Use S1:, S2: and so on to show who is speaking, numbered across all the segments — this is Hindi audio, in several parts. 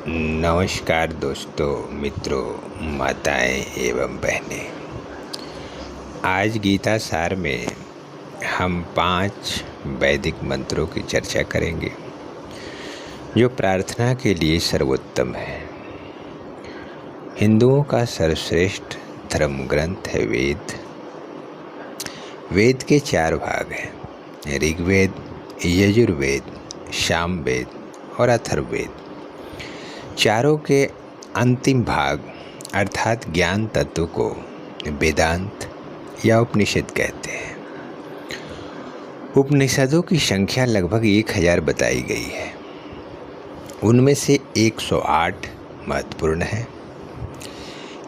S1: नमस्कार दोस्तों, मित्रों, माताएं एवं बहनें। आज गीता सार में हम 5 वैदिक मंत्रों की चर्चा करेंगे जो प्रार्थना के लिए सर्वोत्तम है। हिंदुओं का सर्वश्रेष्ठ धर्म ग्रंथ है वेद। वेद के 4 भाग हैं: ऋग्वेद, यजुर्वेद, सामवेद और अथर्ववेद। चारों के अंतिम भाग अर्थात ज्ञान तत्व को वेदांत या उपनिषद कहते हैं। उपनिषदों की संख्या लगभग 1000 बताई गई है। उनमें से 108 महत्वपूर्ण है।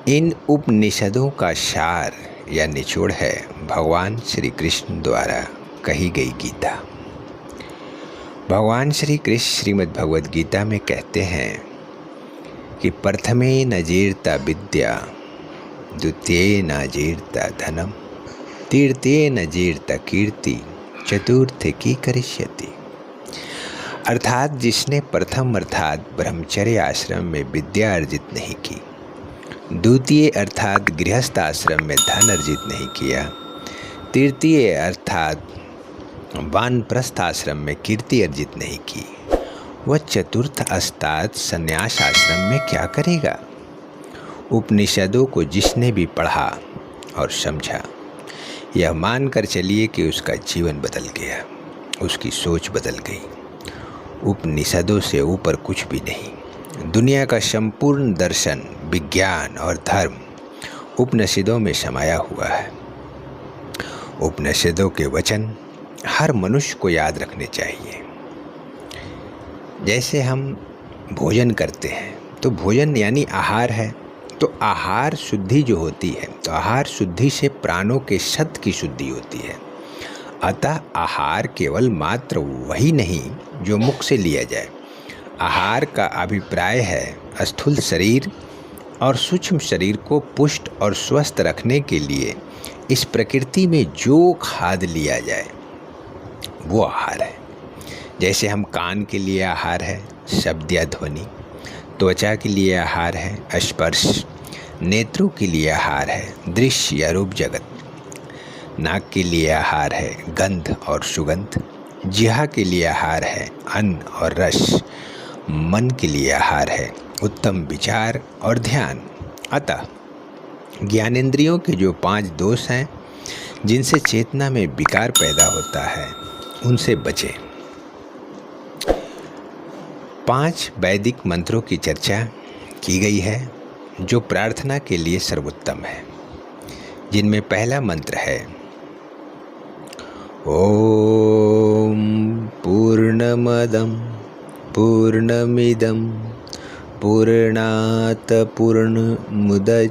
S1: इन उपनिषदों का सार या निचोड़ है भगवान श्री कृष्ण द्वारा कही गई गीता। भगवान श्री कृष्ण श्रीमद् भगवद गीता में कहते हैं कि प्रथमे न जीर्ता विद्या, द्वितीये न जीर्ता धनम, तृतीये न जीर्ता कीर्ति, चतुर्थे की करिष्यति। अर्थात जिसने प्रथम अर्थात ब्रह्मचर्य आश्रम में विद्या अर्जित नहीं की, द्वितीय अर्थात गृहस्थ आश्रम में धन अर्जित नहीं किया, तृतीय अर्थात वानप्रस्थ आश्रम में कीर्ति अर्जित नहीं की, वह चतुर्थ अर्थात संन्यास आश्रम में क्या करेगा। उपनिषदों को जिसने भी पढ़ा और समझा, यह मानकर चलिए कि उसका जीवन बदल गया, उसकी सोच बदल गई। उपनिषदों से ऊपर कुछ भी नहीं। दुनिया का संपूर्ण दर्शन, विज्ञान और धर्म उपनिषदों में समाया हुआ है। उपनिषदों के वचन हर मनुष्य को याद रखने चाहिए। जैसे हम भोजन करते हैं तो भोजन यानी आहार है, तो आहार शुद्धि जो होती है, तो आहार शुद्धि से प्राणों के सत्व की शुद्धि होती है। अतः आहार केवल मात्र वही नहीं जो मुख से लिया जाए। आहार का अभिप्राय है स्थूल शरीर और सूक्ष्म शरीर को पुष्ट और स्वस्थ रखने के लिए इस प्रकृति में जो खाद लिया जाए वो आहार है। जैसे हम कान के लिए आहार है शब्द या ध्वनि, त्वचा के लिए आहार है स्पर्श, नेत्रों के लिए आहार है दृश्य या रूप जगत, नाक के लिए आहार है गंध और सुगंध, जिह्वा के लिए आहार है अन्न और रस, मन के लिए आहार है उत्तम विचार और ध्यान। अतः ज्ञानेंद्रियों के जो 5 दोष हैं जिनसे चेतना में विकार पैदा होता है, उनसे बचें। 5 वैदिक मंत्रों की चर्चा की गई है जो प्रार्थना के लिए सर्वोत्तम है, जिनमें पहला मंत्र है ओम पूर्णमदं पूर्णमिदं पूर्णात् पूर्णमुदच्यते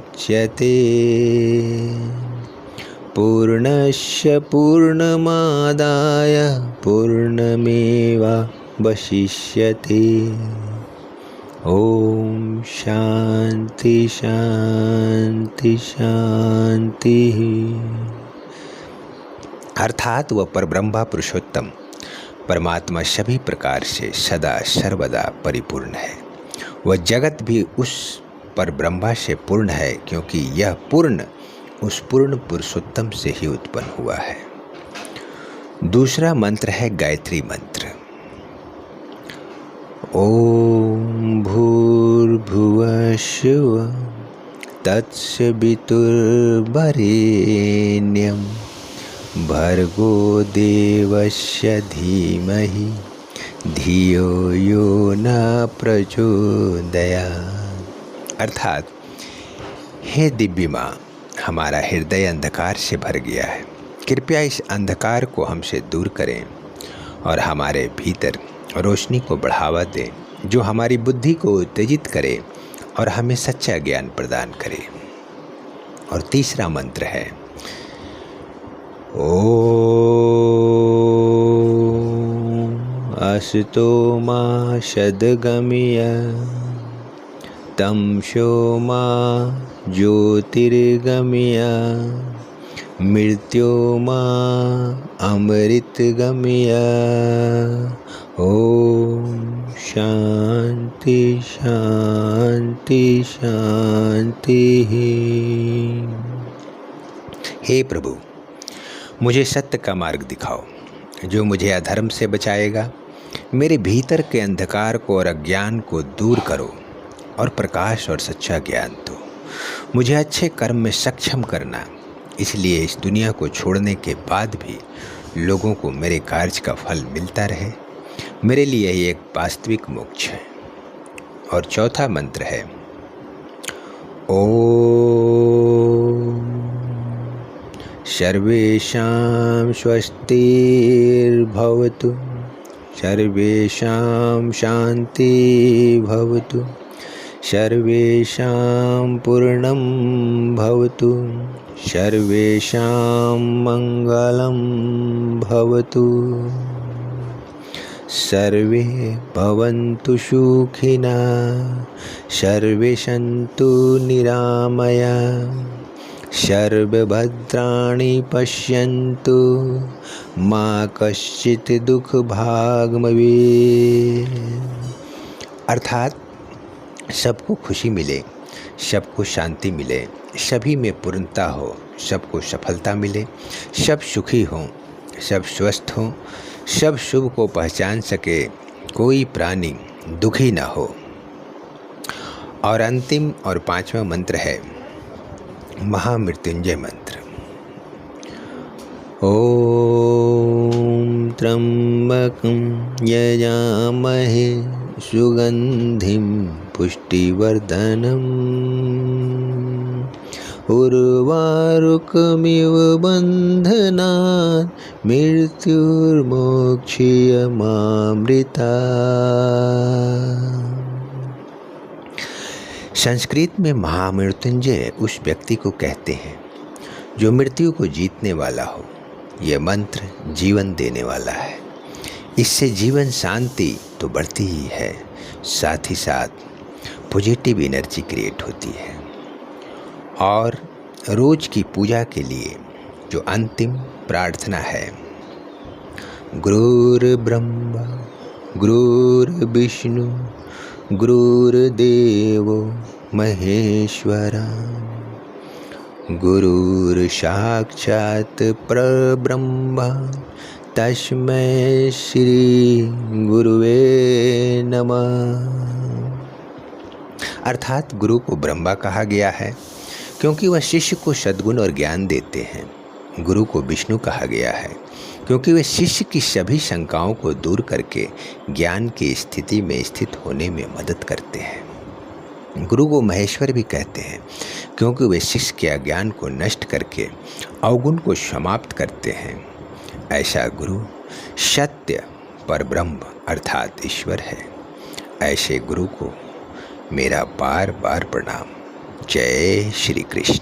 S1: पूर्णस्य पूर्णमादाय पूर्णमेवावशिष्यते। ओम शांति शांति शांति। अर्थात वह परब्रह्म पुरुषोत्तम परमात्मा सभी प्रकार से सदा सर्वदा परिपूर्ण है। वह जगत भी उस परब्रह्म से पूर्ण है, क्योंकि यह पूर्ण उस पूर्ण पुरुषोत्तम से ही उत्पन्न हुआ है। दूसरा मंत्र है गायत्री मंत्र। ओम भूर्भुवः स्वः तत्सवितुर्वरेण्यं भर्गो देवस्य धीमहि धियो यो न प्रचोदयात्। अर्थात हे दिव्य माँ, हमारा हृदय अंधकार से भर गया है, कृपया इस अंधकार को हमसे दूर करें और हमारे भीतर रोशनी को बढ़ावा दें, जो हमारी बुद्धि को उत्तेजित करे और हमें सच्चा ज्ञान प्रदान करे। और तीसरा मंत्र है ओम असतो मा सद्गमय तमसो मा ज्योतिर्गमय मृत्योर्मा अमृतगमय। ओम शांति शांति शांति। हे प्रभु, मुझे सत्य का मार्ग दिखाओ जो मुझे अधर्म से बचाएगा। मेरे भीतर के अंधकार को और अज्ञान को दूर करो और प्रकाश और सच्चा ज्ञान दो। मुझे अच्छे कर्म में सक्षम करना, इसलिए इस दुनिया को छोड़ने के बाद भी लोगों को मेरे कार्य का फल मिलता रहे। मेरे लिए यही एक वास्तविक मोक्ष है। और चौथा मंत्र है ओम सर्वेषां स्वस्तिर्भवतु, सर्वेषां शान्तिर्भवतु, सर्वेषां पूर्णं भवतु, सर्वेषां मङ्गलं भवतु, सर्वे भवन्तु सुखिनः, सर्वे सन्तु निरामयाः, सर्वभद्राणि पश्यन्तु मा कश्चित् दुःखभाग् भवेत्। अर्थात सबको खुशी मिले, सबको शांति मिले, सभी में पूर्णता हो, सबको सफलता मिले, सब सुखी हों, सब स्वस्थ हों, सब शुभ को पहचान सके, कोई प्राणी दुखी न हो। और अंतिम और पांचवा मंत्र है महामृत्युंजय मंत्र। ओम त्र्यंबकं यजामहे सुगंधिं पुष्टिवर्धनम्, उर्वारुकमिव बन्धनात् मृत्युर्मोक्षयमामृतात्। संस्कृत में महामृत्युंजय उस व्यक्ति को कहते हैं जो मृत्यु को जीतने वाला हो। यह मंत्र जीवन देने वाला है। इससे जीवन शांति तो बढ़ती ही है, साथ ही साथ पॉजिटिव एनर्जी क्रिएट होती है। और रोज की पूजा के लिए जो अंतिम प्रार्थना है, गुरुर्ब्रह्मा गुरुर्विष्णु गुरुर्देवो महेश्वरा, गुरुर्साक्षात् परब्रह्म तस्मै श्री गुरुवे नमः। अर्थात गुरु को ब्रह्मा कहा गया है क्योंकि वह शिष्य को सद्गुण और ज्ञान देते हैं। गुरु को विष्णु कहा गया है क्योंकि वे शिष्य की सभी शंकाओं को दूर करके ज्ञान की स्थिति में स्थित होने में मदद करते हैं। गुरु को महेश्वर भी कहते हैं क्योंकि वे शिष्य के अज्ञान को नष्ट करके अवगुण को समाप्त करते हैं। ऐसा गुरु सत्य परब्रह्म अर्थात ईश्वर है। ऐसे गुरु को मेरा बार बार प्रणाम। जय श्री कृष्ण।